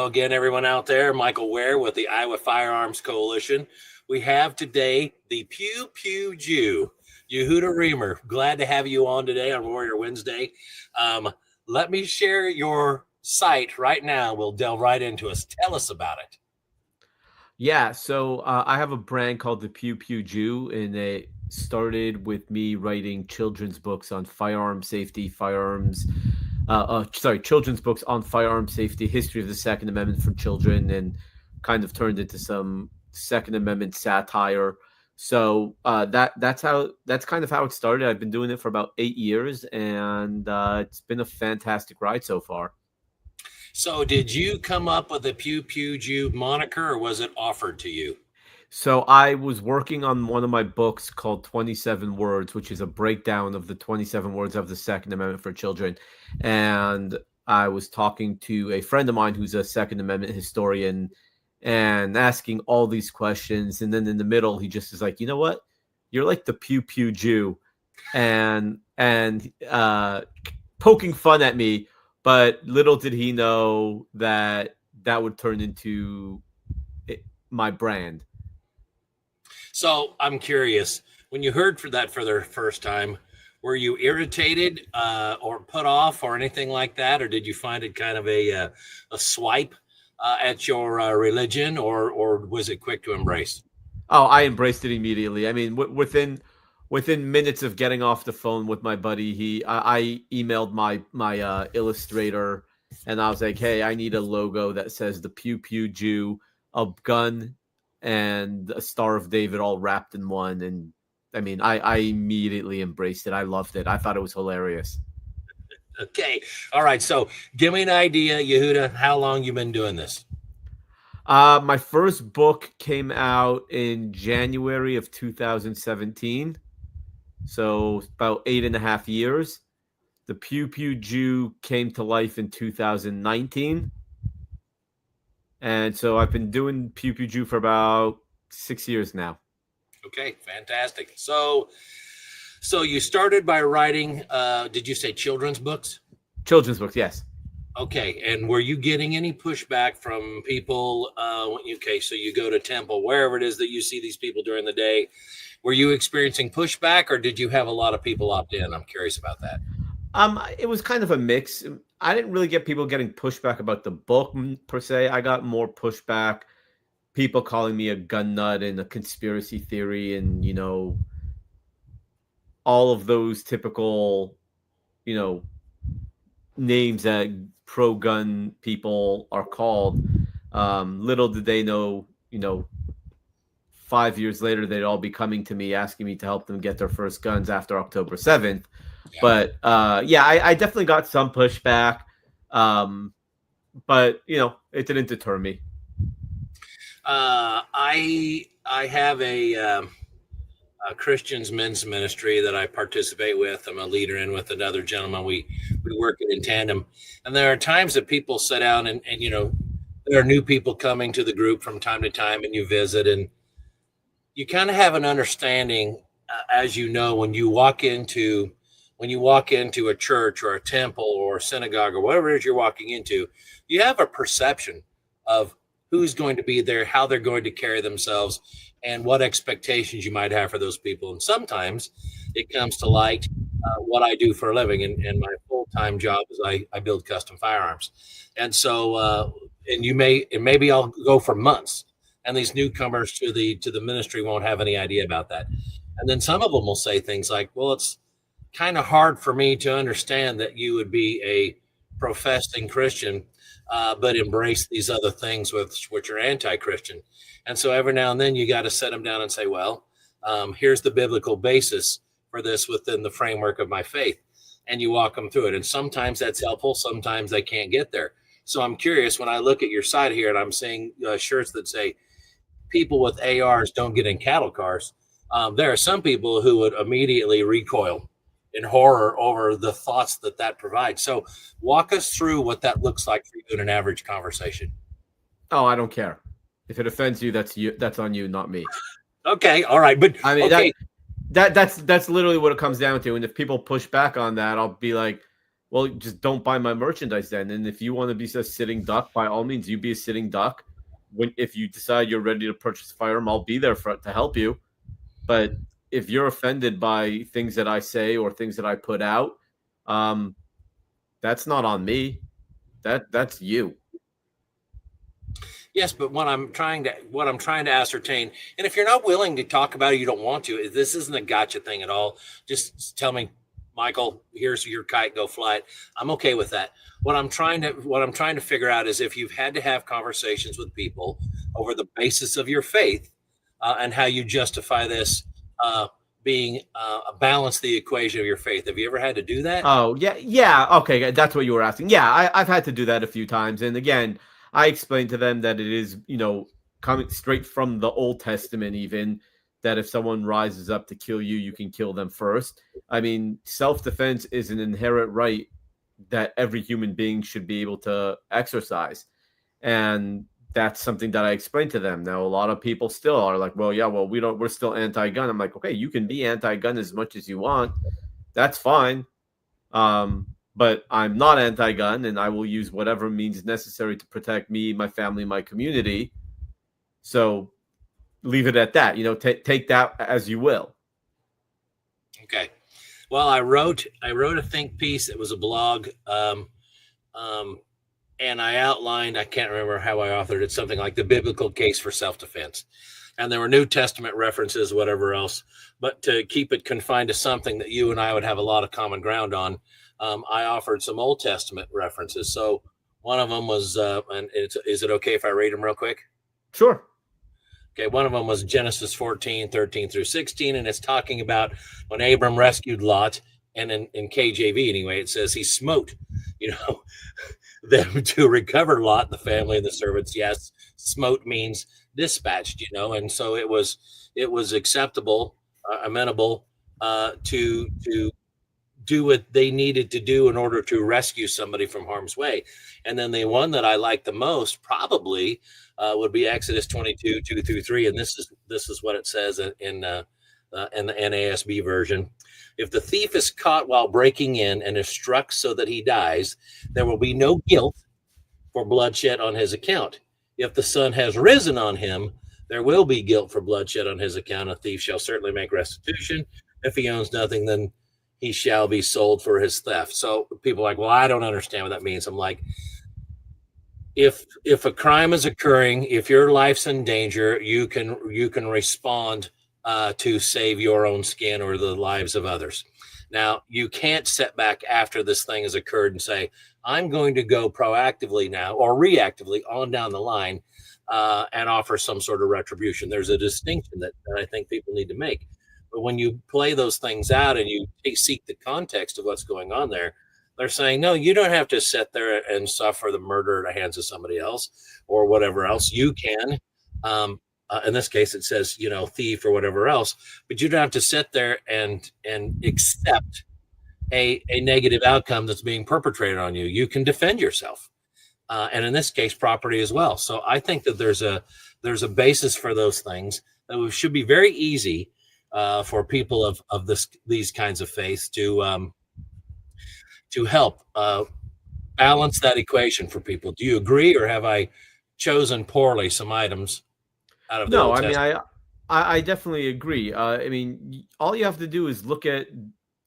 Hello again, everyone out there. Michael Ware with the Iowa Firearms Coalition. We have today the Pew Pew Jew, Yehuda Remer. Glad to have you on today on Warrior Wednesday. Let me share your site right now. We'll delve right into it. Tell us about it. Yeah, so I have a brand called the Pew Pew Jew, and it started with me writing children's books on firearm safety, children's books on firearm safety, history of the Second Amendment for children, and kind of turned into some Second Amendment satire. So that's kind of how it started. I've been doing it for about 8 years, and it's been a fantastic ride so far. So did you come up with the Pew Pew Jew moniker, or was it offered to you? So I was working on one of my books called 27 Words, which is a breakdown of the 27 words of the Second Amendment for children. And I was talking to a friend of mine who's a Second Amendment historian and asking all these questions. And then in the middle, he just is like, you know what? You're like the Pew Pew Jew. And poking fun at me. But little did he know that that would turn into my brand. So I'm curious, when you heard for the first time, were you irritated or put off or anything like that? Or did you find it kind of a swipe at your religion, or was it quick to embrace? Oh, I embraced it immediately. I mean, within minutes of getting off the phone with my buddy, I emailed my illustrator, and I was like, hey, I need a logo that says the Pew Pew Jew, a gun, and a Star of David all wrapped in one. And I mean, I immediately embraced it. I loved it. I thought it was hilarious. Okay. All right. So give me an idea, Yehuda, how long you been doing this? My first book came out in January of 2017. So about 8.5 years. The Pew Pew Jew came to life in 2019. And so I've been doing Pew Pew Jew for about 6 years now. Okay, fantastic. So you started by writing, did you say children's books? Children's books, yes. Okay, and were you getting any pushback from people? Okay, so you go to temple, wherever it is that you see these people during the day. Were you experiencing pushback, or did you have a lot of people opt in? I'm curious about that. It was kind of a mix. I didn't really get people getting pushback about the book per se. I got more pushback, people calling me a gun nut and a conspiracy theory, and all of those typical, names that pro-gun people are called. Little did they know, 5 years later, they'd all be coming to me asking me to help them get their first guns after October 7th. Yeah. But I definitely got some pushback. But it didn't deter me. I have a Christians men's ministry that I participate with. I'm a leader in with another gentleman. We work it in tandem. And there are times that people sit down and there are new people coming to the group from time to time, and you visit, and you kind of have an understanding, as when you walk into a church or a temple or a synagogue or whatever it is you're walking into, you have a perception of who's going to be there, how they're going to carry themselves, and what expectations you might have for those people. And sometimes it comes to light what I do for a living, and my full-time job is I build custom firearms. And so, maybe I'll go for months, and these newcomers to the ministry won't have any idea about that. And then some of them will say things like, well, it's kind of hard for me to understand that you would be a professing Christian, but embrace these other things which are anti-Christian. And so every now and then you got to set them down and say, well, here's the biblical basis for this within the framework of my faith. And you walk them through it. And sometimes that's helpful. Sometimes they can't get there. So I'm curious, when I look at your site here and I'm seeing shirts that say people with ARs don't get in cattle cars, there are some people who would immediately recoil in horror over the thoughts that provides. So walk us through what that looks like for you in an average conversation. Oh, I don't care. If it offends you, that's on you, not me. Okay. All right. But I mean, okay. that's literally what it comes down to. And if people push back on that, I'll be like, well, just don't buy my merchandise then. And if you want to be a sitting duck, by all means, you be a sitting duck. If you decide you're ready to purchase a firearm, I'll be there to help you. But if you're offended by things that I say or things that I put out, that's not on me. That's you. Yes, but what I'm trying to ascertain, and if you're not willing to talk about it, you don't want to. This isn't a gotcha thing at all. Just tell me, Michael, here's your kite, go fly it. I'm okay with that. What I'm trying to figure out is if you've had to have conversations with people over the basis of your faith, and how you justify this being balance the equation of your faith. Have you ever had to do that? Oh, yeah. Okay, that's what you were asking. Yeah, I've had to do that a few times. And again, I explained to them that it is, coming straight from the Old Testament, even that if someone rises up to kill you, you can kill them first. I mean, self-defense is an inherent right that every human being should be able to exercise. And that's something that I explained to them. Now, a lot of people still are like, we're still anti-gun. I'm like, okay, you can be anti-gun as much as you want. That's fine. But I'm not anti-gun, and I will use whatever means necessary to protect me, my family, my community. So leave it at that. Take that as you will. Okay. Well, I wrote a think piece. It was a blog. And I outlined, I can't remember how I authored it, something like the biblical case for self-defense. And there were New Testament references, whatever else. But to keep it confined to something that you and I would have a lot of common ground on, I offered some Old Testament references. So one of them was, is it okay if I read them real quick? Sure. Okay, one of them was Genesis 14, 13 through 16, and it's talking about when Abram rescued Lot, and in KJV anyway, it says he smote, them to recover Lot, the family and the servants. Yes, smote means dispatched, and so it was acceptable, amenable to do what they needed to do in order to rescue somebody from harm's way. And then the one that I like the most probably would be Exodus 22, 2 through 3. And this is what it says in the NASB version. If the thief is caught while breaking in and is struck so that he dies, there will be no guilt for bloodshed on his account. If the sun has risen on him, there will be guilt for bloodshed on his account. A thief shall certainly make restitution. If he owns nothing, then he shall be sold for his theft. So people are like, well, I don't understand what that means. I'm like, if a crime is occurring, if your life's in danger, you can respond to save your own skin or the lives of others. Now, you can't sit back after this thing has occurred and say, I'm going to go proactively now or reactively on down the line and offer some sort of retribution. There's a distinction that I think people need to make. But when you play those things out and you seek the context of what's going on there, they're saying, no, you don't have to sit there and suffer the murder at the hands of somebody else or whatever else. You can. In this case, it says, thief or whatever else, but you don't have to sit there and accept a negative outcome that's being perpetrated on you. You can defend yourself. And in this case, property as well. So I think that there's a basis for those things that should be very easy for people of these kinds of faiths to help balance that equation for people. Do you agree, or have I chosen poorly some items? No, I mean, I definitely agree. I mean, all you have to do is look at,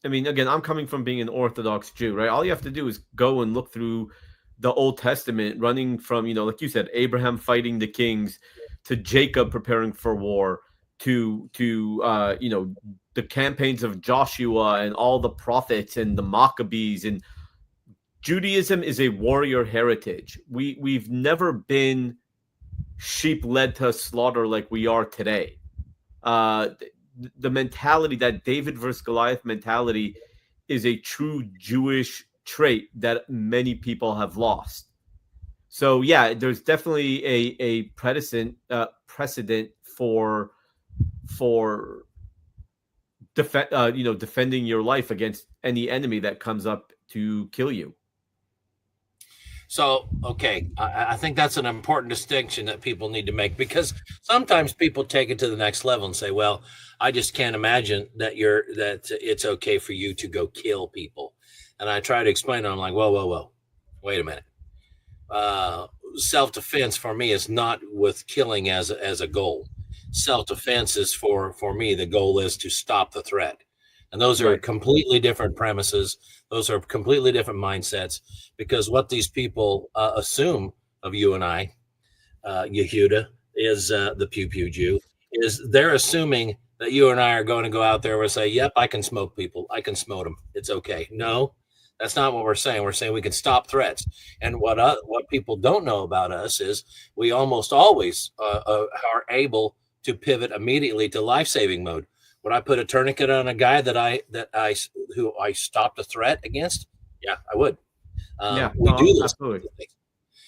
again, I'm coming from being an Orthodox Jew, right? All you have to do is go and look through the Old Testament, running from, like you said, Abraham fighting the kings, to Jacob preparing for war, to the campaigns of Joshua and all the prophets and the Maccabees. And Judaism is a warrior heritage. We've never been sheep led to slaughter like we are today. The mentality, that David versus Goliath mentality, is a true Jewish trait that many people have lost. So yeah, there's definitely a precedent for defending your life against any enemy that comes up to kill you. So, okay, I think that's an important distinction that people need to make, because sometimes people take it to the next level and say, well, I just can't imagine that it's okay for you to go kill people. And I try to explain to them, like, whoa, wait a minute. Self-defense for me is not with killing as a goal. Self-defense is for me, the goal is to stop the threat. And those are completely different premises. Those are completely different mindsets, because what these people assume of you and I, Yehuda, is the Pew Pew Jew, is they're assuming that you and I are going to go out there and say, yep, I can smoke people. I can smoke them. It's okay. No, that's not what we're saying. We're saying we can stop threats. And what people don't know about us is we almost always are able to pivot immediately to life-saving mode. Would I put a tourniquet on a guy who I stopped a threat against? Yeah, I would. We do this. Absolutely.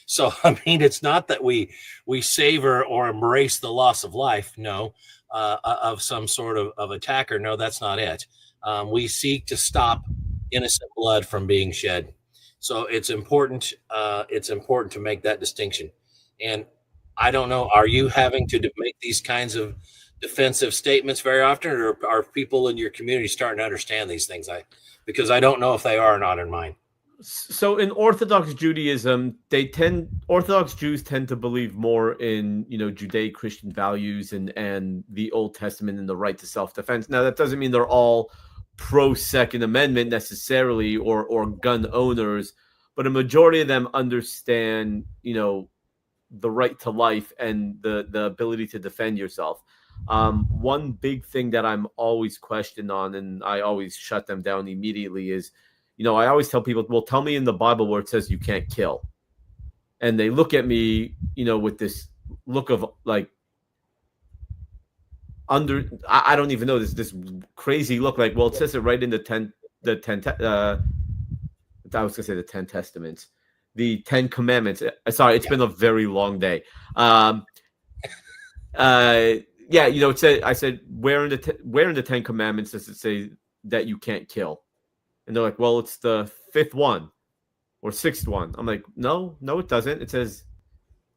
So, I mean, it's not that we savor or embrace the loss of life. No, of some sort of attacker. No, that's not it. We seek to stop innocent blood from being shed. So it's important. It's important to make that distinction. And I don't know, are you having to make these kinds of defensive statements very often, or are people in your community starting to understand these things? Because I don't know if they are or not in mine. So in Orthodox Judaism, Orthodox Jews tend to believe more in, Judeo-Christian values and the Old Testament and the right to self-defense. Now, that doesn't mean they're all pro Second Amendment necessarily, or gun owners, but a majority of them understand, the right to life and the ability to defend yourself. One big thing that I'm always questioned on, and I always shut them down immediately, is, I always tell people, well, tell me in the Bible where it says you can't kill. And they look at me, with this look of like, I don't even know, this crazy look, like, well, it says it right in the 10 Testaments, the 10 Commandments. Sorry, it's been a very long day. Yeah, it said, I said, where in the 10 Commandments does it say that you can't kill? And they're like, well, it's the 5th one or 6th one. I'm like, no, it doesn't. It says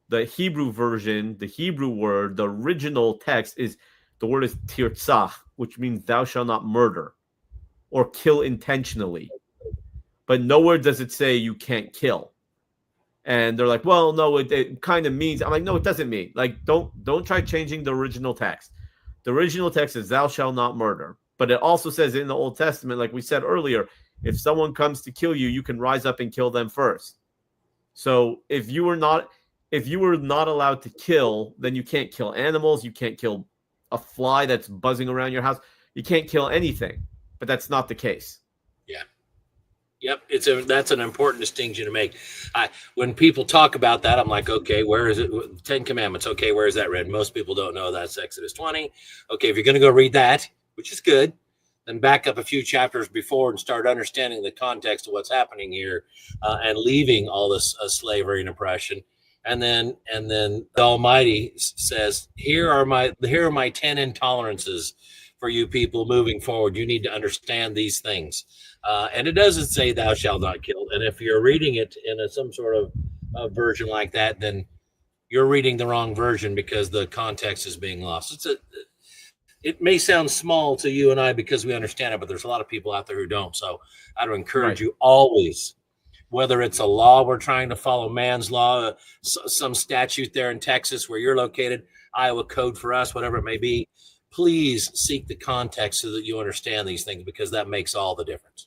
the Hebrew version, the Hebrew word, the original text is, the word is tirtzach, which means thou shalt not murder or kill intentionally. But nowhere does it say you can't kill. And they're like, well, no, it kind of means. I'm like, no, it doesn't mean. Like, don't try changing the original text. The original text is thou shalt not murder. But it also says in the Old Testament, like we said earlier, if someone comes to kill you, you can rise up and kill them first. So if you were not allowed to kill, then you can't kill animals. You can't kill a fly that's buzzing around your house. You can't kill anything. But that's not the case. Yeah. Yep, that's an important distinction to make. When people talk about that, I'm like, okay, where is it? 10 Commandments. Okay, where is that read? Most people don't know that's Exodus 20. Okay, if you're going to go read that, which is good, then back up a few chapters before and start understanding the context of what's happening here, and leaving all this slavery and oppression. And then the Almighty says, here are my 10 intolerances for you people moving forward. You need to understand these things. And it doesn't say thou shalt not kill. And if you're reading it in some sort of version like that, then you're reading the wrong version because the context is being lost. It may sound small to you and I because we understand it, but there's a lot of people out there who don't. So I'd encourage you always, whether it's a law we're trying to follow, man's law, some statute there in Texas where you're located, Iowa code for us, whatever it may be, please seek the context so that you understand these things, because that makes all the difference.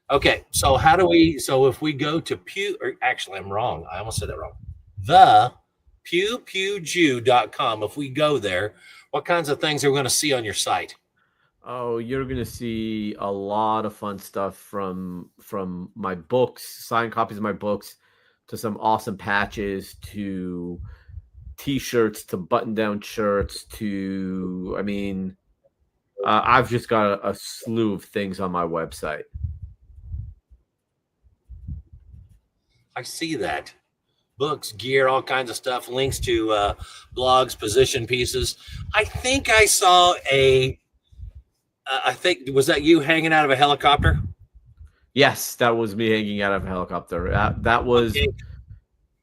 Okay, so if we go to I'm wrong. I almost said that wrong. The pewpewjew.com. If we go there, what kinds of things are we going to see on your site? Oh, you're going to see a lot of fun stuff from my books, signed copies of my books, to some awesome patches, to T-shirts, to button-down shirts, to, I've just got a slew of things on my website. I see that. Books, gear, all kinds of stuff, links to blogs, position pieces. I think I saw was that you hanging out of a helicopter? Yes, that was me hanging out of a helicopter. That was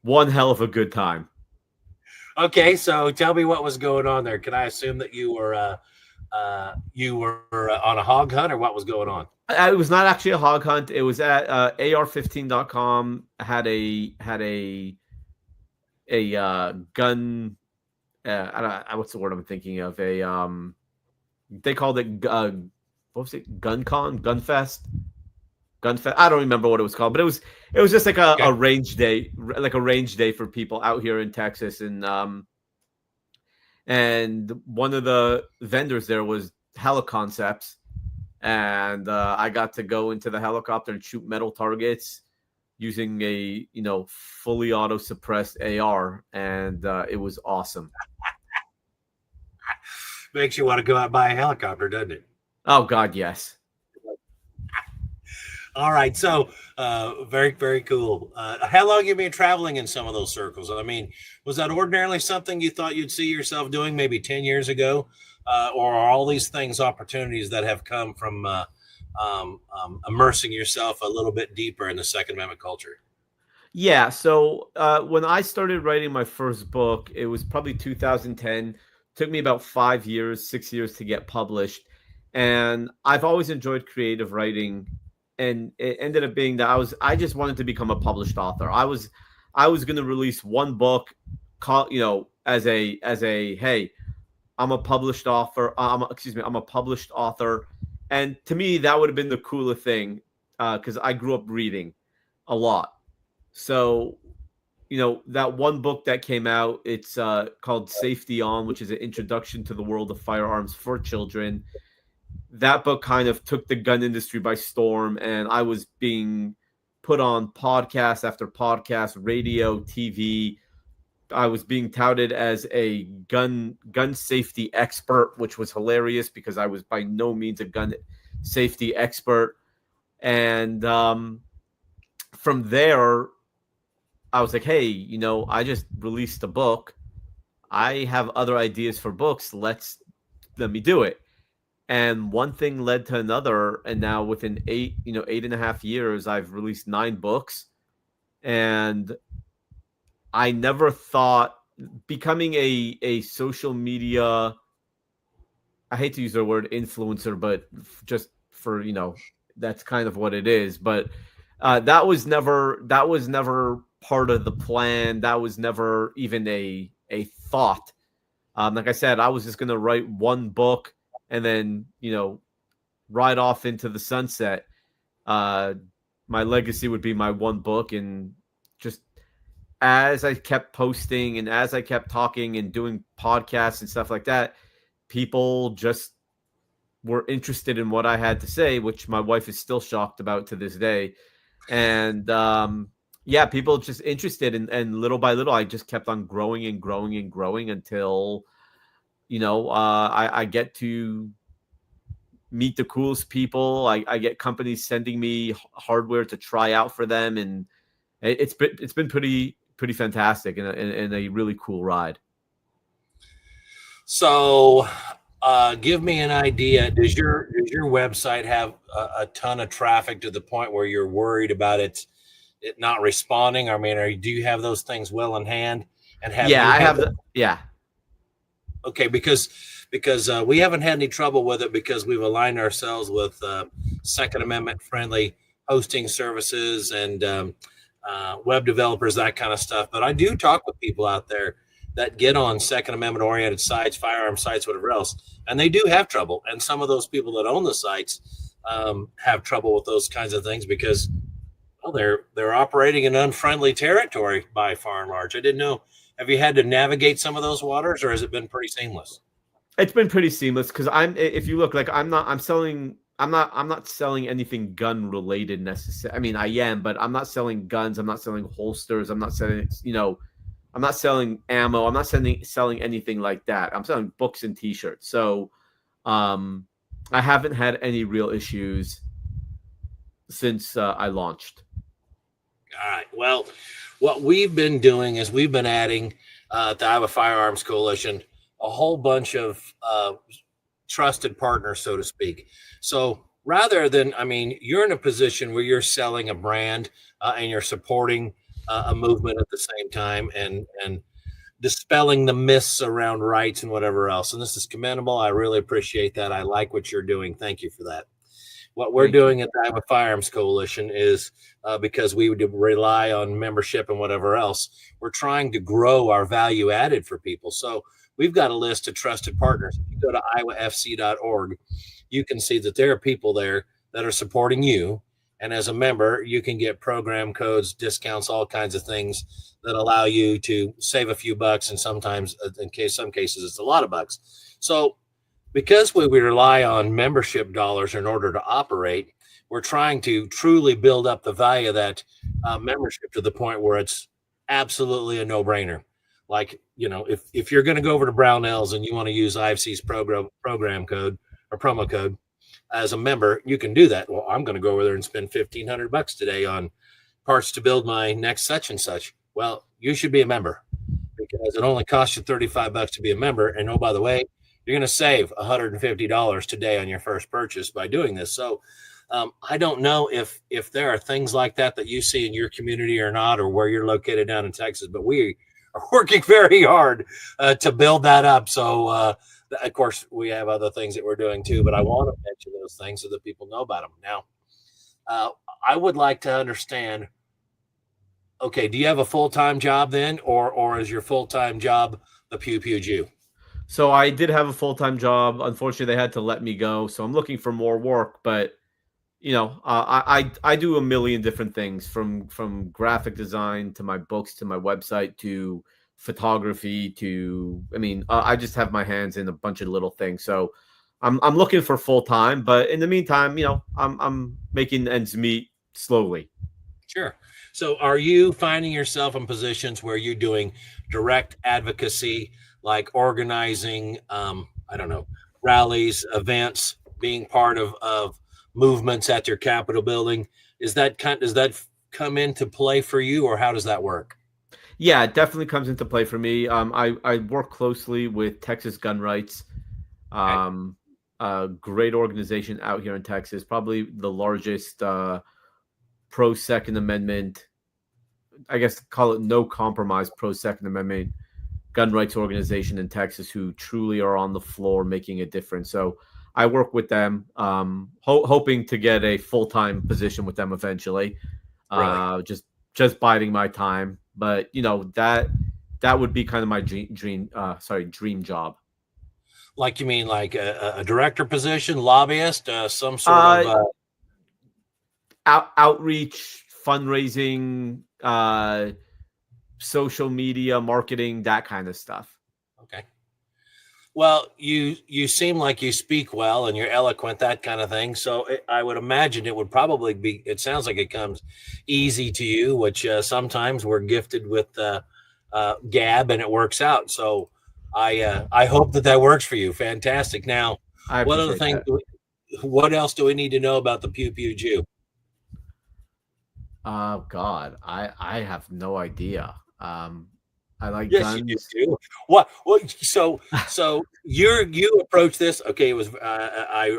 one hell of a good time. Okay, so tell me what was going on there. Can I assume that you were you were on a hog hunt, or what was going on? It was not actually a hog hunt. It was at AR15.com had a gun. I don't, what's the word I'm thinking of? They called it what was it? Gun Fest. I don't remember what it was called, but it was just like a range day, for people out here in Texas, and one of the vendors there was Hella Concepts, and I got to go into the helicopter and shoot metal targets using a fully auto suppressed AR, and it was awesome. Makes you want to go out and buy a helicopter, doesn't it? Oh God, yes. All right, so very, very cool. How long have you been traveling in some of those circles? I mean, was that ordinarily something you thought you'd see yourself doing maybe 10 years ago? Or are all these things opportunities that have come from immersing yourself a little bit deeper in the Second Amendment culture? Yeah, so when I started writing my first book, it was probably 2010. Took me about 6 years to get published. And I've always enjoyed creative writing. And it ended up being that I just wanted to become a published author. I was going to release one book, as a hey, I'm a published author. I'm a published author. And to me, that would have been the coolest thing because I grew up reading a lot. So, that one book that came out, it's called Safety On, which is an introduction to the world of firearms for children. That book kind of took the gun industry by storm, and I was being put on podcast after podcast, radio, TV. I was being touted as a gun safety expert, which was hilarious because I was by no means a gun safety expert. And from there, I was like, hey, I just released a book. I have other ideas for books. Let me do it. And one thing led to another. And now within 8.5 years, I've released 9 books. And I never thought becoming a social media, I hate to use the word influencer, but just for, that's kind of what it is. But that was never part of the plan. That was never even a thought. Like I said, I was just going to write one book and then, ride off into the sunset. My legacy would be my one book. And just as I kept posting and as I kept talking and doing podcasts and stuff like that, people just were interested in what I had to say, which my wife is still shocked about to this day. And people just interested, and little by little, I just kept on growing and growing and growing until, I get to meet the coolest people. I get companies sending me hardware to try out for them, and it's been pretty fantastic and a really cool ride. So, give me an idea. Does your website have a ton of traffic to the point where you're worried about it not responding? I mean, do you have those things well in hand? And I have. Okay, because we haven't had any trouble with it because we've aligned ourselves with Second Amendment friendly hosting services and web developers, that kind of stuff. But I do talk with people out there that get on Second Amendment oriented sites, firearm sites, whatever else, and they do have trouble. And some of those people that own the sites have trouble with those kinds of things because they're operating in unfriendly territory by far and large. I didn't know. Have you had to navigate some of those waters, or has it been pretty seamless? It's been pretty seamless because if you look, like I'm not selling anything gun related necessarily. I mean, I am, but I'm not selling guns. I'm not selling holsters. I'm not selling, I'm not selling ammo. I'm not selling anything like that. I'm selling books and t-shirts. So, I haven't had any real issues since I launched. All right. Well, what we've been doing is we've been adding the Iowa Firearms Coalition a whole bunch of trusted partners, so to speak. So rather than, you're in a position where you're selling a brand and you're supporting a movement at the same time. And dispelling the myths around rights and whatever else. And this is commendable. I really appreciate that. I like what you're doing. Thank you for that. What we're doing at the Iowa Firearms Coalition is because we would rely on membership and whatever else, we're trying to grow our value added for people. So we've got a list of trusted partners. If you go to iowafc.org, you can see that there are people there that are supporting you. And as a member, you can get program codes, discounts, all kinds of things that allow you to save a few bucks. And sometimes, some cases, it's a lot of bucks. So because we rely on membership dollars in order to operate, we're trying to truly build up the value of that membership to the point where it's absolutely a no-brainer. Like, if you're going to go over to Brownells and you want to use IFC's program code or promo code as a member, you can do that. Well, I'm going to go over there and spend $1,500 today on parts to build my next such and such. Well, you should be a member because it only costs you $35 to be a member. And oh, by the way, you're going to save $150 today on your first purchase by doing this. So I don't know if there are things like that you see in your community or not, or where you're located down in Texas, but we are working very hard to build that up. So, of course, we have other things that we're doing too, but I want to mention those things so that people know about them. Now, I would like to understand, okay, do you have a full-time job then, or is your full-time job the Pew Pew Jew? So I did have a full-time job. Unfortunately, they had to let me go. So I'm looking for more work. But, I do a million different things from graphic design to my books to my website to photography to, I just have my hands in a bunch of little things. So I'm looking for full-time. But in the meantime, I'm making ends meet slowly. Sure. So are you finding yourself in positions where you're doing direct advocacy, like organizing, rallies, events, being part of movements at your Capitol building? Does that come into play for you, or how does that work? Yeah, it definitely comes into play for me. I work closely with Texas Gun Rights, a great organization out here in Texas, probably the largest pro Second Amendment, I guess call it no compromise pro Second Amendment gun rights organization in Texas, who truly are on the floor making a difference. So I work with them, hoping to get a full-time position with them eventually. Really? Just biding my time. But that would be kind of my dream job. Like, you mean like a director position, lobbyist, some sort of outreach, fundraising, social media marketing, that kind of stuff. Okay. Well, you seem like you speak well and you're eloquent, that kind of thing. So I would imagine it would probably be, it sounds like it comes easy to you, which sometimes we're gifted with gab and it works out. So I hope that works for you. Fantastic. Now, what other thing, what else do we need to know about the Pew Pew Jew? Oh God, I have no idea. I like guns. You do. What? So you approached this. Okay, it was I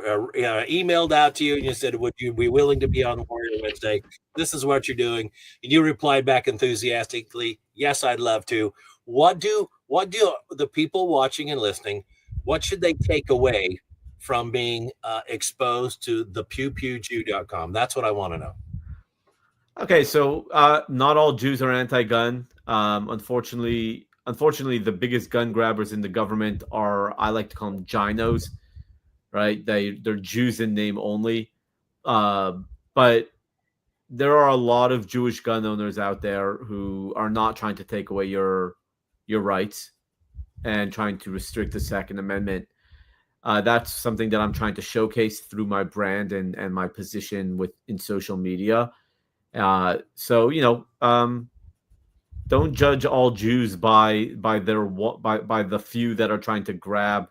emailed out to you and you said, would you be willing to be on Warrior Wednesday? This is what you're doing, and you replied back enthusiastically, yes, I'd love to. What do the people watching and listening? What should they take away from being exposed to the pewpewjew.com? That's what I want to know. Okay, so not all Jews are anti-gun. Unfortunately, the biggest gun grabbers in the government are, I like to call them ginos, right? They're Jews in name only. But there are a lot of Jewish gun owners out there who are not trying to take away your rights and trying to restrict the Second Amendment. That's something that I'm trying to showcase through my brand and my position in social media. So don't judge all Jews by the few that are trying to grab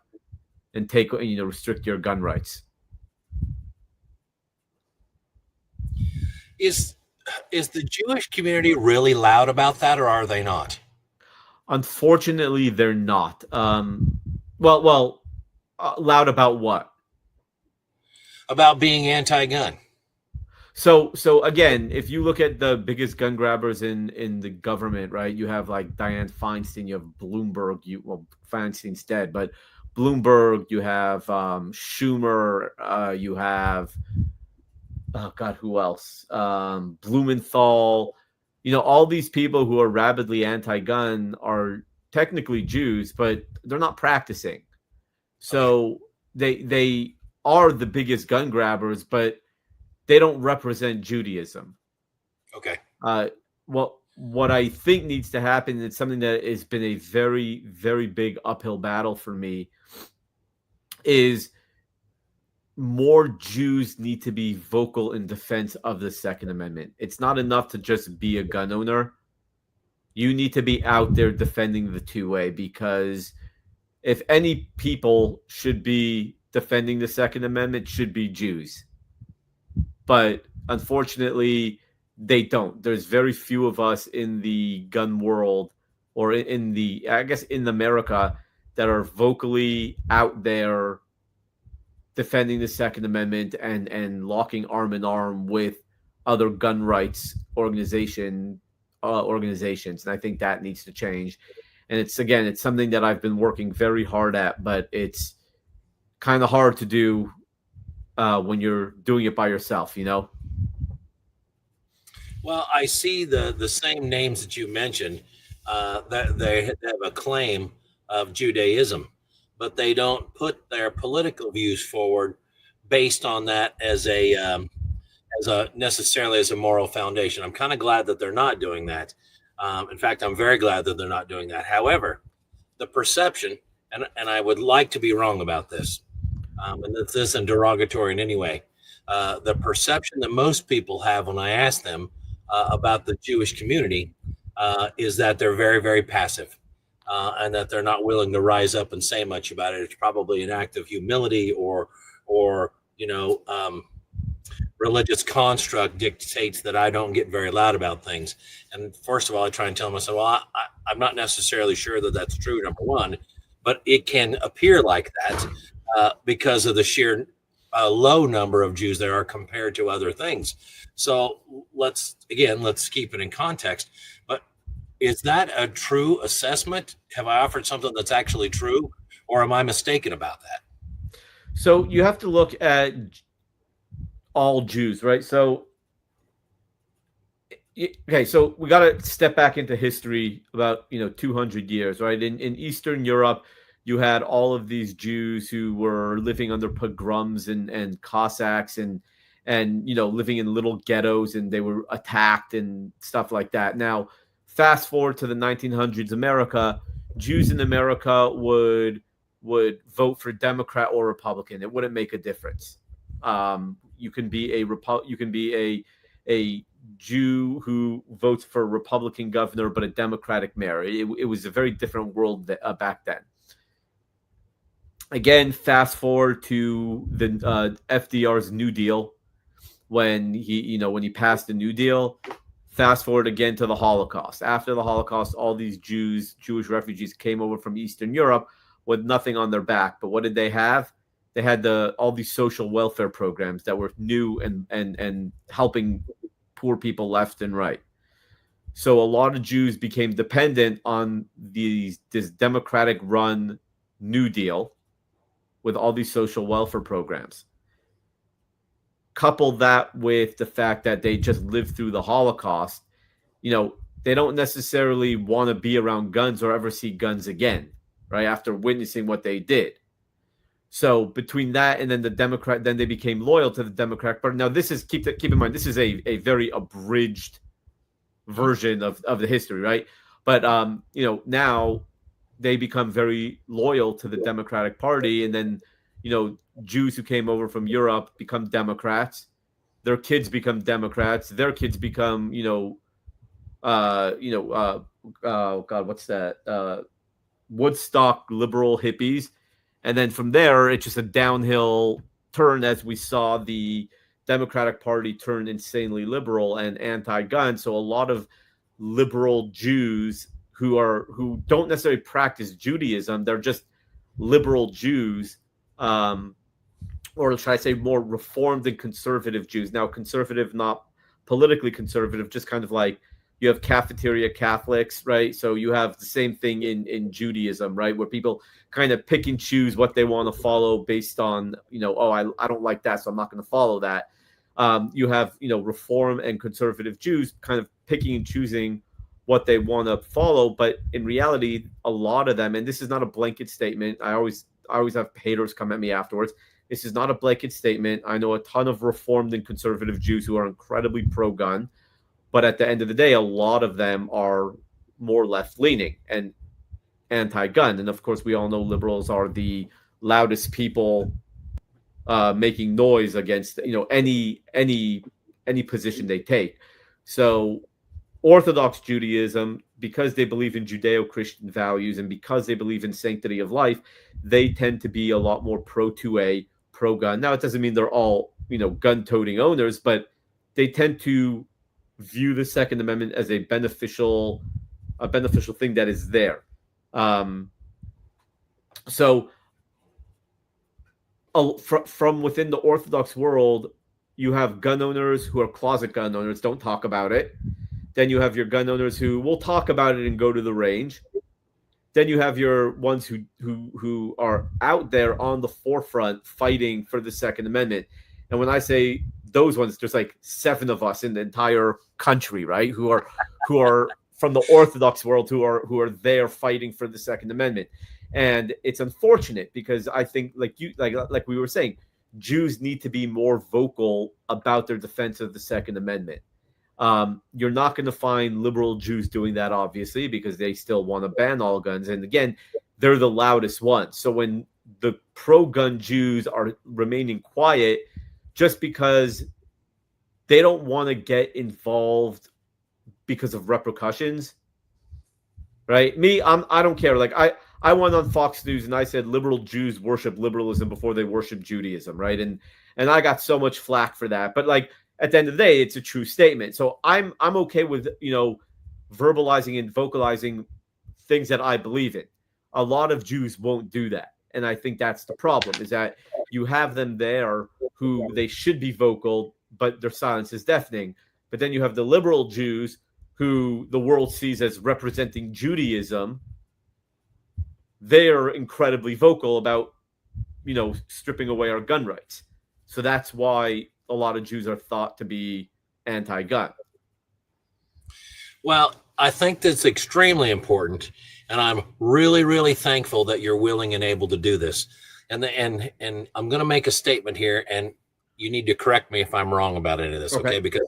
and take restrict your gun rights. Is the Jewish community really loud about that, or are they not? Unfortunately, they're not. Loud about what? About being anti-gun. So again, if you look at the biggest gun grabbers in the government, right? You have like Dianne Feinstein, you have Bloomberg, Feinstein's dead, but Bloomberg, you have Schumer, you have oh God, who else? Blumenthal. All these people who are rabidly anti-gun are technically Jews, but they're not practicing. So they are the biggest gun grabbers, but they don't represent Judaism. Okay. What I think needs to happen, and it's something that has been a very, very big uphill battle for me, is more Jews need to be vocal in defense of the Second Amendment. It's not enough to just be a gun owner. You need to be out there defending the two-way, because if any people should be defending the Second Amendment, should be Jews. But unfortunately, they don't. There's very few of us in the gun world, or in America, that are vocally out there defending the Second Amendment and locking arm in arm with other gun rights organizations. And I think that needs to change. And it's something that I've been working very hard at, but it's kind of hard to do when you're doing it by yourself, Well, I see the same names that you mentioned, that they have a claim of Judaism, but they don't put their political views forward based on that as necessarily as a moral foundation. I'm kind of glad that they're not doing that. In fact, I'm very glad that they're not doing that. However, the perception, and I would like to be wrong about this, and this isn't derogatory in any way, the perception that most people have when I ask them about the Jewish community is that they're very, very passive, and that they're not willing to rise up and say much about it. It's probably an act of humility, or religious construct dictates that I don't get very loud about things. And first of all, I try and tell myself, well, I'm not necessarily sure that that's true, number one, but it can appear like that because of the sheer low number of Jews there are compared to other things. So let's keep it in context. But is that a true assessment? Have I offered something that's actually true, or am I mistaken about that? So you have to look at all Jews, right? So we got to step back into history about 200 years, right? In Eastern Europe, you had all of these Jews who were living under pogroms and Cossacks and living in little ghettos, and they were attacked and stuff like that. Now, fast forward to the 1900s America, Jews in America would vote for Democrat or Republican. It wouldn't make a difference. You can be a Jew who votes for a Republican governor but a Democratic mayor. It was a very different world back then. Again, fast forward to the FDR's New Deal, when he passed the New Deal. Fast forward again to the Holocaust. After the Holocaust, all these Jewish refugees came over from Eastern Europe with nothing on their back. But what did they have? They had all these social welfare programs that were new and helping poor people left and right. So a lot of Jews became dependent on this Democratic-run New Deal with all these social welfare programs. Couple that with the fact that they just lived through the Holocaust, they don't necessarily want to be around guns or ever see guns again, right? After witnessing what they did. So between that and then then they became loyal to the Democratic Party. Now, this is, keep in mind, this is a very abridged version of the history, right? But, now they become very loyal to the Democratic Party, and then, Jews who came over from Europe become Democrats. Their kids become Democrats. Their kids become, Woodstock liberal hippies. And then from there, it's just a downhill turn as we saw the Democratic Party turn insanely liberal and anti-gun. So a lot of liberal Jews who don't necessarily practice Judaism, they're just liberal Jews, or should I say more reformed and conservative Jews. Now, conservative, not politically conservative, just kind of like you have cafeteria Catholics, right? So you have the same thing in Judaism, right? Where people kind of pick and choose what they want to follow based on, I don't like that, so I'm not going to follow that. You have, Reform and conservative Jews kind of picking and choosing what they want to follow. But in reality, a lot of them, and this is not a blanket statement. I always have haters come at me afterwards. This is not a blanket statement. I know a ton of Reformed and conservative Jews who are incredibly pro-gun, but at the end of the day, a lot of them are more left-leaning and anti-gun. And of course, we all know liberals are the loudest people making noise against any position they take. So Orthodox Judaism, because they believe in Judeo-Christian values and because they believe in sanctity of life, they tend to be a lot more pro-2A, pro-gun. Now, it doesn't mean they're all, gun-toting owners, but they tend to view the Second Amendment as a beneficial thing that is there. So from within the Orthodox world, you have gun owners who are closet gun owners, don't talk about it. Then you have your gun owners who will talk about it and go to the range. Then you have your ones who are out there on the forefront fighting for the Second Amendment. And when I say those ones, there's like 7 of us in the entire country, right? Who are from the Orthodox world who are there fighting for the Second Amendment. And it's unfortunate because I think, like we were saying, Jews need to be more vocal about their defense of the Second Amendment. You're not going to find liberal Jews doing that, obviously, because they still want to ban all guns. And again, they're the loudest ones. So when the pro-gun Jews are remaining quiet, just because they don't want to get involved because of repercussions, right? I don't care. Like I went on Fox News and I said liberal Jews worship liberalism before they worship Judaism, right? And I got so much flack for that. But like at the end of the day, it's a true statement. So I'm okay with verbalizing and vocalizing things that I believe in. A lot of Jews won't do that. And I think that's the problem, is that you have them there who they should be vocal, but their silence is deafening. But then you have the liberal Jews who the world sees as representing Judaism. They are incredibly vocal about, stripping away our gun rights. So that's why a lot of Jews are thought to be anti-gun. Well, I think that's extremely important, and I'm really, really thankful that you're willing and able to do this. And I'm going to make a statement here, and you need to correct me if I'm wrong about any of this, okay? Because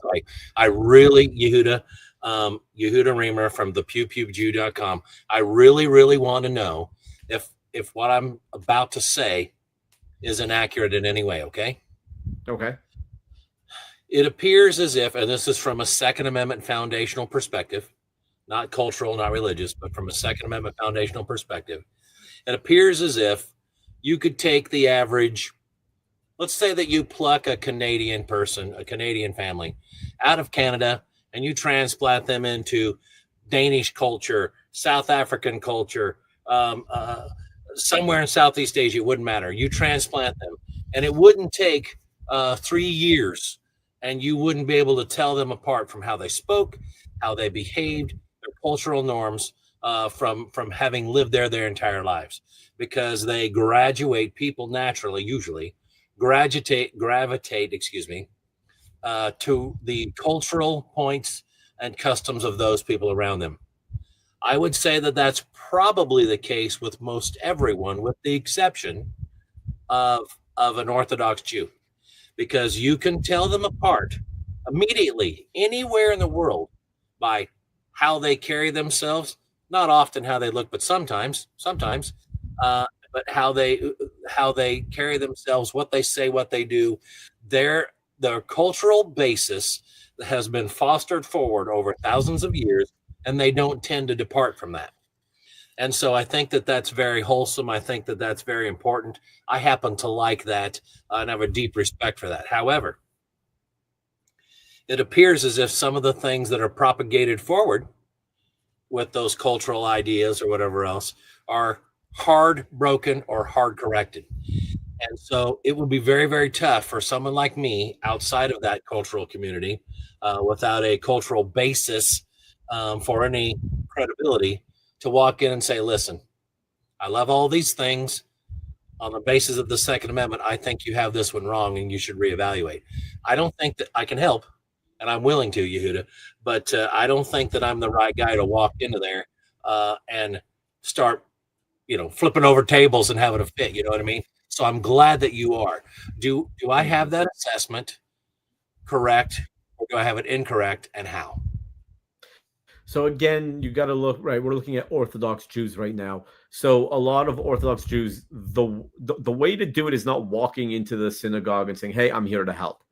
I really, Yehuda Remer from the pewpewjew.com, I really, really want to know if what I'm about to say is inaccurate in any way, okay? Okay. It appears as if, and this is from a Second Amendment foundational perspective, not cultural, not religious, but from a Second Amendment foundational perspective, it appears as if you could take the average, let's say that you pluck a Canadian person, a Canadian family out of Canada, and you transplant them into Danish culture, South African culture, somewhere in Southeast Asia, it wouldn't matter. You transplant them, and it wouldn't take 3 years, and you wouldn't be able to tell them apart from how they spoke, how they behaved, their cultural norms, from having lived there their entire lives, because they people naturally, usually gravitate, to the cultural points and customs of those people around them. I would say that that's probably the case with most everyone, with the exception of an Orthodox Jew, because you can tell them apart immediately anywhere in the world by how they carry themselves. Not often how they look, but sometimes, but how they carry themselves, what they say, what they do. Their cultural basis has been fostered forward over thousands of years, and they don't tend to depart from that. And so I think that that's very wholesome. I think that that's very important. I happen to like that and have a deep respect for that. However, it appears as if some of the things that are propagated forward with those cultural ideas or whatever else are hard broken or hard corrected. And so it would be very, very tough for someone like me outside of that cultural community, without a cultural basis for any credibility, to walk in and say, listen, I love all these things. On the basis of the Second Amendment, I think you have this one wrong and you should reevaluate. I don't think that I can help, and I'm willing to, Yehuda, but I don't think that I'm the right guy to walk into there and start, flipping over tables and having a fit. You know what I mean? So I'm glad that you are. Do I have that assessment correct, or do I have it incorrect, and how? So again, you got to look, right. We're looking at Orthodox Jews right now. So a lot of Orthodox Jews, the way to do it is not walking into the synagogue and saying, "Hey, I'm here to help."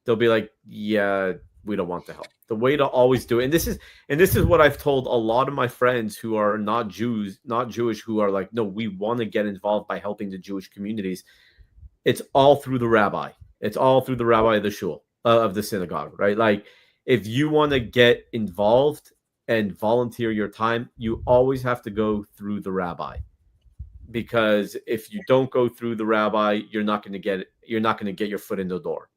They'll be like, "Yeah, we don't want the help." The way to always do it, and this is what I've told a lot of my friends who are not Jews, not Jewish, who are like, "No, we want to get involved by helping the Jewish communities." It's all through the rabbi. It's all through the rabbi of the shul, of the synagogue, right? Like, if you want to get involved and volunteer your time, you always have to go through the rabbi, because if you don't go through the rabbi, you're not going to get your foot in the door.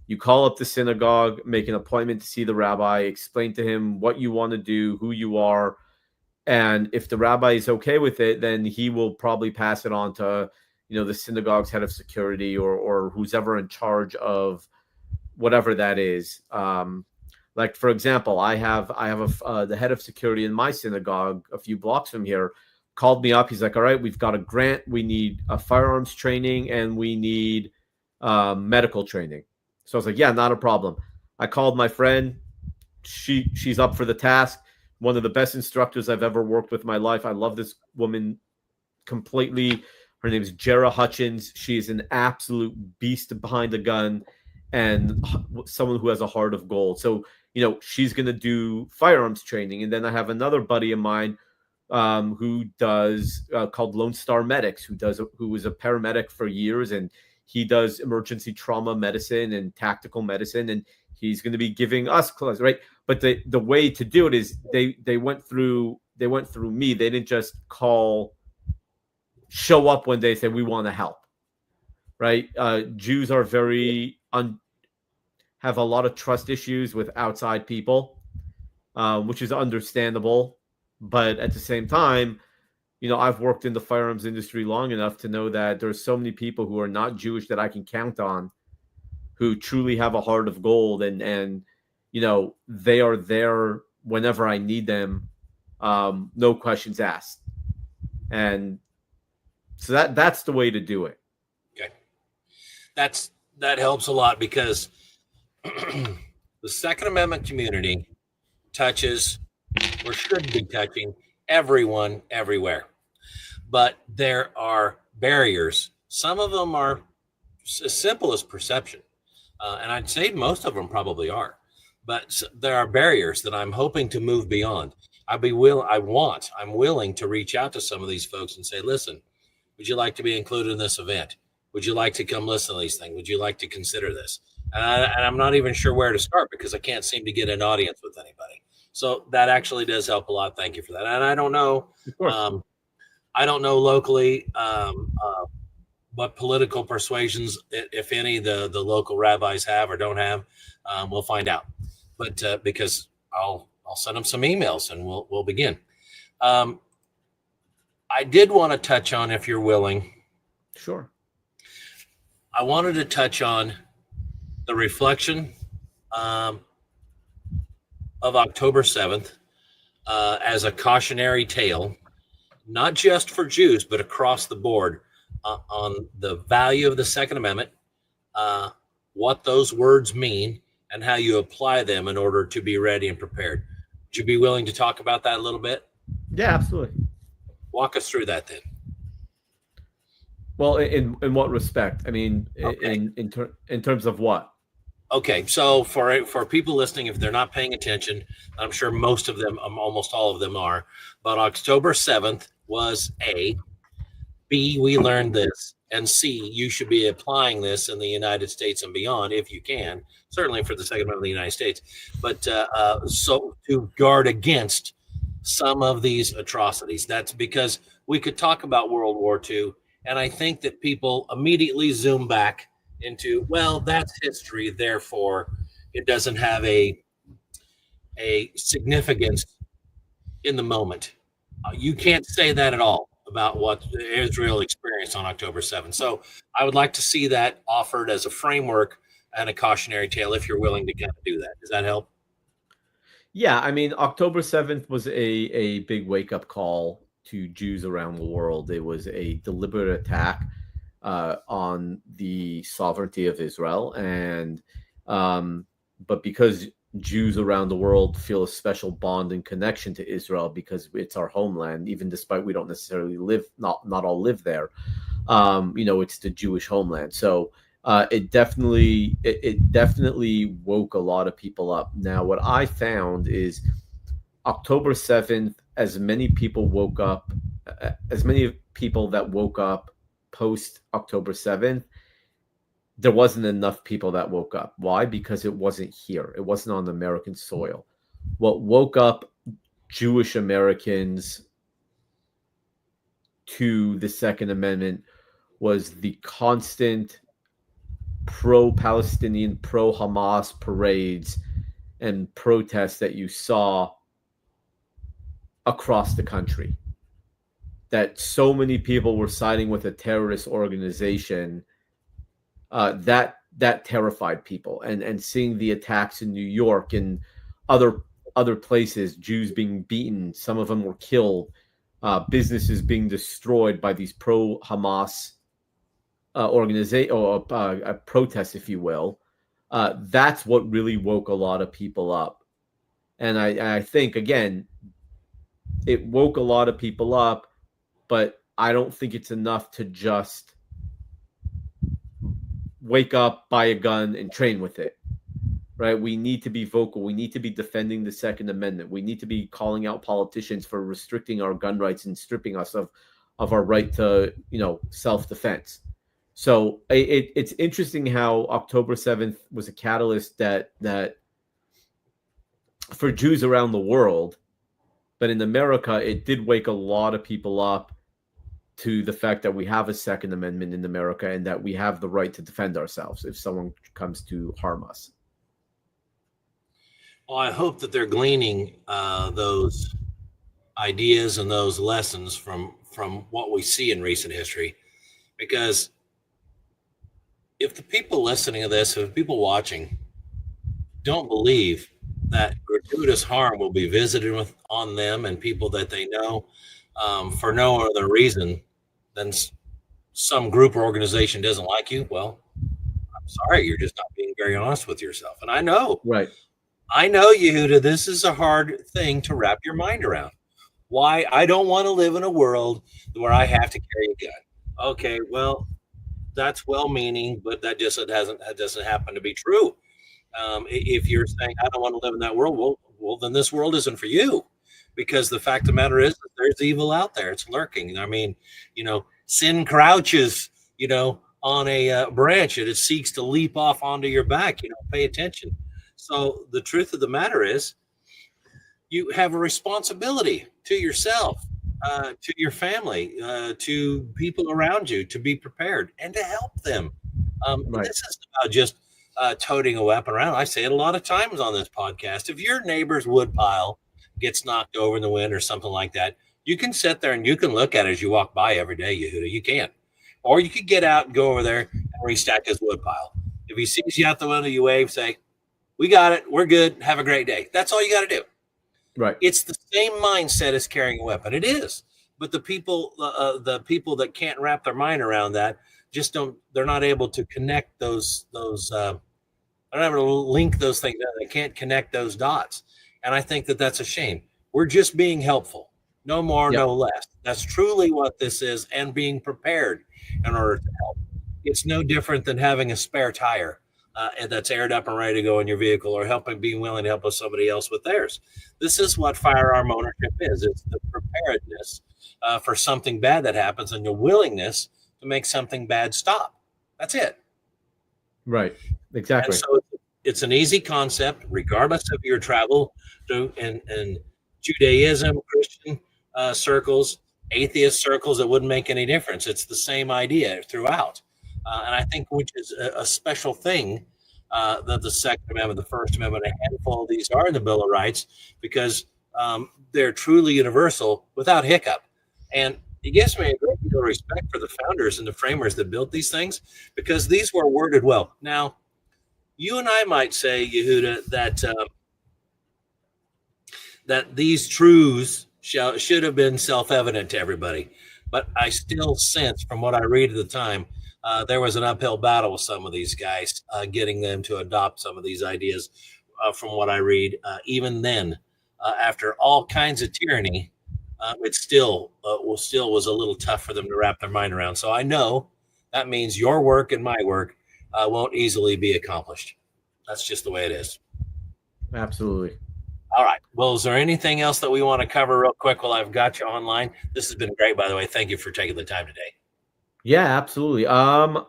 You call up the synagogue, make an appointment to see the rabbi, explain to him what you want to do, who you are, and if the rabbi is okay with it, then he will probably pass it on to the synagogue's head of security, or who's ever in charge of whatever that is. Like, for example, I have the head of security in my synagogue a few blocks from here called me up. He's like, "All right, we've got a grant. We need a firearms training and we need medical training." So I was like, "Yeah, not a problem." I called my friend. She's up for the task. One of the best instructors I've ever worked with in my life. I love this woman completely. Her name is Jera Hutchins. She's an absolute beast behind the gun and someone who has a heart of gold. So, she's going to do firearms training. And then I have another buddy of mine who does called Lone Star Medics, who was a paramedic for years, and he does emergency trauma medicine and tactical medicine, and he's going to be giving us class, right? But the way to do it is they went through me. They didn't just show up one day and say, "We want to help," right? Jews are have a lot of trust issues with outside people, which is understandable. But at the same time, I've worked in the firearms industry long enough to know that there's so many people who are not Jewish that I can count on, who truly have a heart of gold, and they are there whenever I need them, no questions asked. And so that's the way to do it. Okay. That helps a lot, because the Second Amendment community touches, or should be touching, everyone everywhere. But there are barriers. Some of them are as simple as perception. And I'd say most of them probably are. But there are barriers that I'm hoping to move beyond. I'm willing to reach out to some of these folks and say, "Listen, would you like to be included in this event? Would you like to come listen to these things? Would you like to consider this?" And I'm not even sure where to start, because I can't seem to get an audience with anybody. So that actually does help a lot. Thank you for that. And I don't know, locally what political persuasions, if any, the local rabbis have or don't have. We'll find out. But because I'll send them some emails and we'll begin. I did want to touch on, if you're willing. Sure. I wanted to touch on the reflection of October 7th as a cautionary tale, not just for Jews, but across the board, on the value of the Second Amendment, what those words mean, and how you apply them in order to be ready and prepared. Would you be willing to talk about that a little bit? Yeah, absolutely. Walk us through that then. Well, in what respect? I mean, okay. in terms of what? Okay, so for people listening, if they're not paying attention, I'm sure most of them, almost all of them are, but October 7th was A. B, we learned this, and C, you should be applying this in the United States and beyond if you can, certainly for the Second Amendment of the United States, but so to guard against some of these atrocities. That's because we could talk about World War II And I think that people immediately zoom back into, well, that's history, therefore it doesn't have a significance in the moment. You can't say that at all about what Israel experienced on October 7th. So I would like to see that offered as a framework and a cautionary tale if you're willing to kind of do that. Does that help? Yeah, I mean, October 7th was a big wake-up call to Jews around the world. It was a deliberate attack on the sovereignty of Israel. And but because Jews around the world feel a special bond and connection to Israel because it's our homeland, even despite we don't necessarily live, not all live there, it's the Jewish homeland. So it definitely woke a lot of people up. Now, what I found is October 7th, as many people that woke up post October 7th, there wasn't enough people that woke up. Why? Because it wasn't here. It wasn't on American soil. What woke up Jewish Americans to the Second Amendment was the constant pro-Palestinian, pro-Hamas parades and protests that you saw across the country. That so many people were siding with a terrorist organization that terrified people. And seeing the attacks in New York and other places, Jews being beaten, some of them were killed, businesses being destroyed by these pro-Hamas organization or protest, if you will. That's what really woke a lot of people up. And I think, again, it woke a lot of people up, but I don't think it's enough to just wake up, buy a gun, and train with it, right? We need to be vocal. We need to be defending the Second Amendment. We need to be calling out politicians for restricting our gun rights and stripping us of our right to, self-defense. So it's interesting how October 7th was a catalyst that for Jews around the world, but in America, it did wake a lot of people up to the fact that we have a Second Amendment in America and that we have the right to defend ourselves if someone comes to harm us. Well, I hope that they're gleaning those ideas and those lessons from what we see in recent history, because if the people listening to this, if people watching don't believe that gratuitous harm will be visited on them and people that they know for no other reason than some group or organization doesn't like you, well, I'm sorry, you're just not being very honest with yourself. And I know, Yehuda, this is a hard thing to wrap your mind around. Why? I don't want to live in a world where I have to carry a gun. Okay, well, that's well-meaning, but that doesn't happen to be true. If you're saying I don't want to live in that world, well, then this world isn't for you, because the fact of the matter is that there's evil out there. It's lurking. I mean, sin crouches, on a branch and it seeks to leap off onto your back. Pay attention. So the truth of the matter is, you have a responsibility to yourself, to your family, to people around you, to be prepared and to help them. This isn't about just toting a weapon around. I say it a lot of times on this podcast. If your neighbor's woodpile gets knocked over in the wind or something like that, you can sit there and you can look at it as you walk by every day, Yehuda. You can. Or you could get out and go over there and restack his woodpile. If he sees you out the window, you wave, say, "We got it. We're good. Have a great day." That's all you got to do. Right. It's the same mindset as carrying a weapon. It is. But the people that can't wrap their mind around that just don't. They're not able to connect those. They're not able to link those things. They can't connect those dots. And I think that that's a shame. We're just being helpful. No more, no less. That's truly what this is, and being prepared in order to help. It's no different than having a spare tire that's aired up and ready to go in your vehicle, or being willing to help somebody else with theirs. This is what firearm ownership is. It's the preparedness for something bad that happens and the willingness to make something bad stop. That's it. Right. Exactly. And so it's an easy concept, regardless of your travel in Judaism, Christian circles, atheist circles, it wouldn't make any difference. It's the same idea throughout. And I think which is a special thing that the Second Amendment, the First Amendment, a handful of these are in the Bill of Rights because they're truly universal without hiccup. And it gives me a great deal of respect for the founders and the framers that built these things because these were worded well. Now, you and I might say, Yehuda, that these truths should have been self-evident to everybody. But I still sense from what I read at the time, there was an uphill battle with some of these guys, getting them to adopt some of these ideas from what I read. Even then, after all kinds of tyranny, it still was a little tough for them to wrap their mind around. So I know that means your work and my work won't easily be accomplished. That's just the way it is. Absolutely. All right. Well, is there anything else that we want to cover real quick while I've got you online? This has been great, by the way. Thank you for taking the time today. Yeah, absolutely. I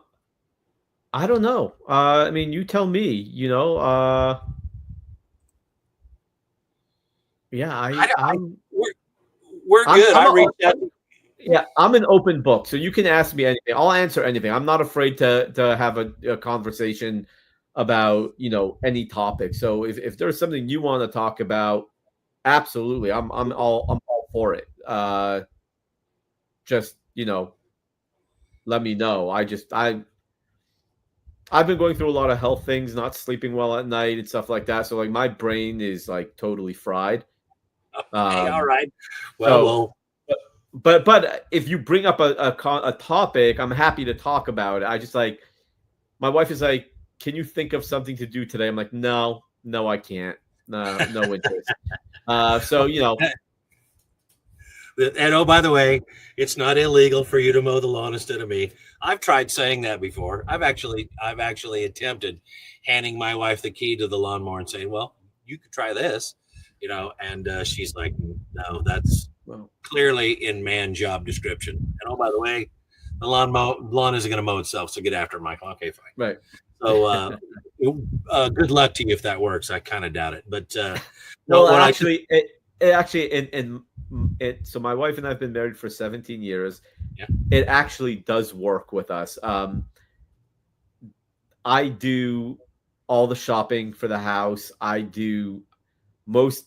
don't know. I mean, you tell me, yeah, we're good. I reached out. Yeah, I'm an open book, so you can ask me anything. I'll answer anything. I'm not afraid to have a conversation about any topic. So if there's something you want to talk about, absolutely, I'm all for it. Just let me know. I've been going through a lot of health things, not sleeping well at night and stuff like that. So like my brain is like totally fried. Okay, all right. Well, but if you bring up a topic, I'm happy to talk about it. I just like, my wife is like, can you think of something to do today? I'm like, no, I can't. No interest. So and oh, by the way, it's not illegal for you to mow the lawn instead of me. I've tried saying that before. I've actually attempted handing my wife the key to the lawnmower and saying, well, you could try this, and she's like, no, that's clearly in man job description. And oh, by the way, the lawn isn't going to mow itself. So get after it, Michael. Okay, fine. Right. So good luck to you if that works. I kind of doubt it, but so my wife and I have been married for 17 years. Yeah. It actually does work with us. I do all the shopping for the house. I do most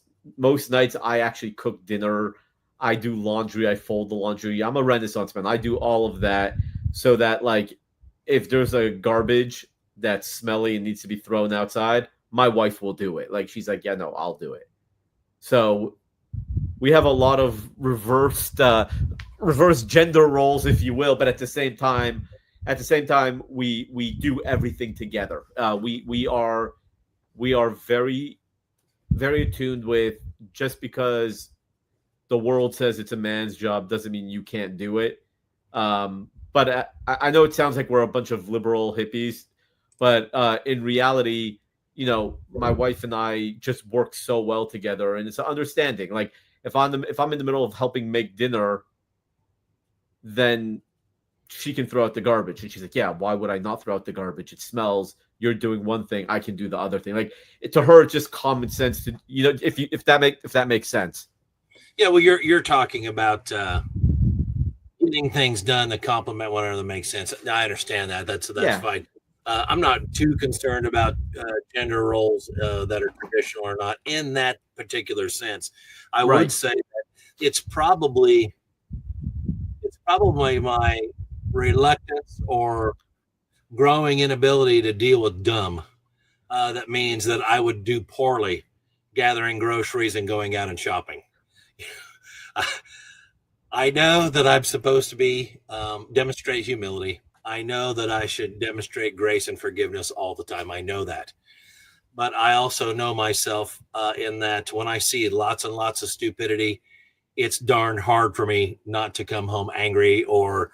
nights I actually cook dinner. I do laundry. I fold the laundry. I'm a Renaissance man. I do all of that so that like if there's a garbage that's smelly and needs to be thrown outside, my wife will do it. Like she's like, yeah, no, I'll do it. So we have a lot of reverse gender roles, if you will, but at the same time, we do everything together. We are very, very attuned with, just because the world says it's a man's job doesn't mean you can't do it. But I know it sounds like we're a bunch of liberal hippies, but in reality, my wife and I just work so well together, and it's an understanding. Like if I'm in the middle of helping make dinner, then she can throw out the garbage, and she's like, "Yeah, why would I not throw out the garbage? It smells. You're doing one thing, I can do the other thing." Like to her, it's just common sense. To if that makes sense. Yeah, well, you're talking about getting things done that complement one another makes sense. I understand that. That's fine. I'm not too concerned about gender roles that are traditional or not in that particular sense. I would say that it's probably my reluctance or growing inability to deal with dumb that means that I would do poorly gathering groceries and going out and shopping. I know that I'm supposed to be demonstrate humility. I know that I should demonstrate grace and forgiveness all the time. I know that. But I also know myself in that when I see lots and lots of stupidity, it's darn hard for me not to come home angry or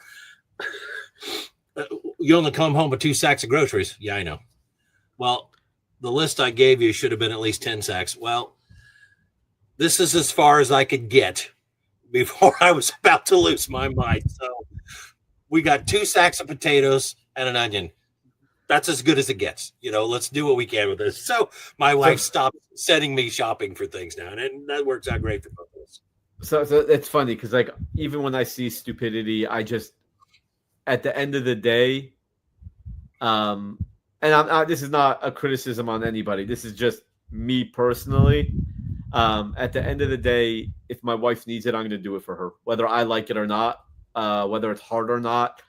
you only come home with 2 sacks of groceries. Yeah, I know. Well, the list I gave you should have been at least 10 sacks. Well, this is as far as I could get before I was about to lose my mind. So we got 2 sacks of potatoes and an onion. That's as good as it gets. Let's do what we can with this. So my wife stopped sending me shopping for things now, and that works out great for both of us. So it's funny because like even when I see stupidity, I just at the end of the day, and this is not a criticism on anybody. This is just me personally. At the end of the day, if my wife needs it, I'm going to do it for her, whether I like it or not, whether it's hard or not.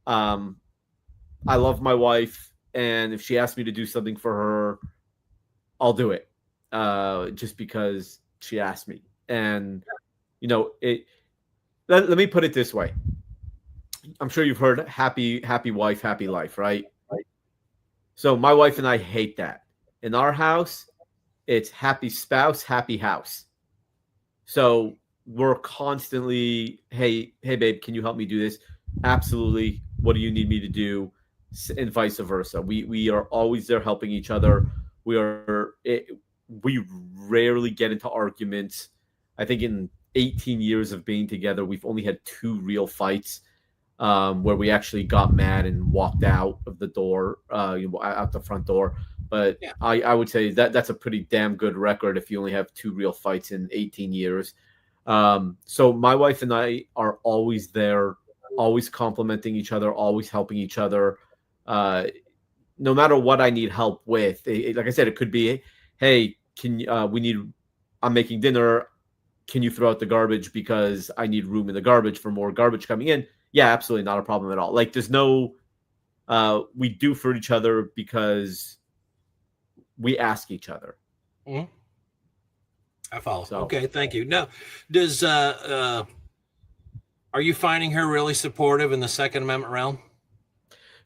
I love my wife, and if she asks me to do something for her, I'll do it, just because she asked me. And it. Let me put it this way. I'm sure you've heard happy wife, happy life, right? So my wife and I hate that. In our house, it's happy spouse, happy house. So we're constantly, hey babe, can you help me do this? Absolutely. What do you need me to do? And vice versa. We are always there helping each other. We rarely get into arguments. I think in 18 years of being together, we've only had 2 real fights, where we actually got mad and walked out of the door, out the front door. But yeah. I would say that's a pretty damn good record if you only have 2 real fights in 18 years. So my wife and I are always there, always complimenting each other, always helping each other. No matter what I need help with, like I said, it could be, hey, I'm making dinner. Can you throw out the garbage because I need room in the garbage for more garbage coming in? Yeah, absolutely not a problem at all. Like there's no, we do for each other because we ask each other. Mm-hmm. I follow. So, okay, thank you. Now, are you finding her really supportive in the Second Amendment realm?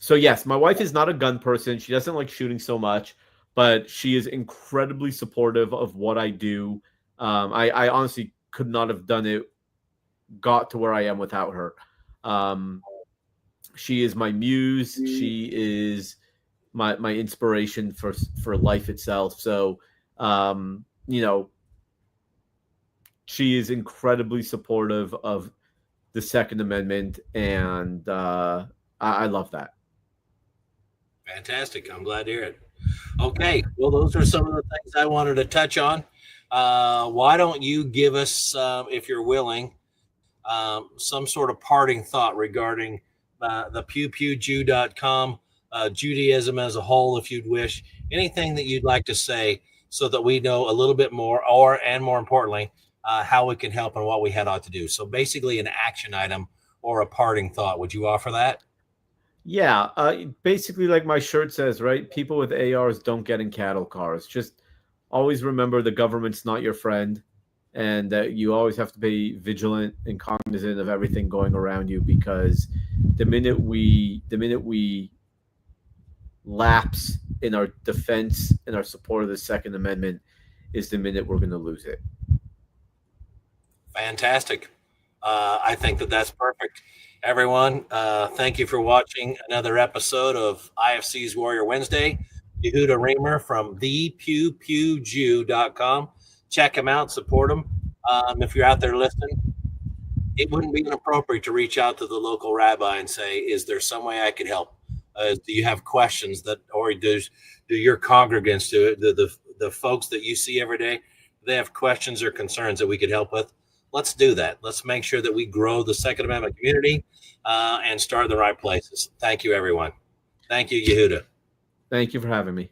So yes, my wife is not a gun person. She doesn't like shooting so much, but she is incredibly supportive of what I do. I honestly could not have got to where I am without her. She is my muse. She is my inspiration for life itself. So, she is incredibly supportive of the Second Amendment, and I love that. Fantastic. I'm glad to hear it. Okay. Well, those are some of the things I wanted to touch on. Why don't you give us, if you're willing, some sort of parting thought regarding the pewpewjew.com, Judaism as a whole, if you'd wish, anything that you'd like to say so that we know a little bit more, and more importantly, how we can help and what we had ought to do. So basically an action item or a parting thought. Would you offer that? Yeah. Basically, like my shirt says, right? People with ARs don't get in cattle cars. Just always remember the government's not your friend, and that you always have to be vigilant and cognizant of everything going around you, because the minute we lapse in our defense and our support of the Second Amendment is the minute we're going to lose it. Fantastic. I think that's perfect. Everyone, thank you for watching another episode of IFC's Warrior Wednesday. Yehuda Remer from thepewpewjew.com. Check him out, support him. If you're out there listening, it wouldn't be inappropriate to reach out to the local rabbi and say, is there some way I could help? Do you have questions or do your congregants, the folks that you see every day, do they have questions or concerns that we could help with? Let's do that. Let's make sure that we grow the Second Amendment community and start in the right places. Thank you, everyone. Thank you, Yehuda. Thank you for having me.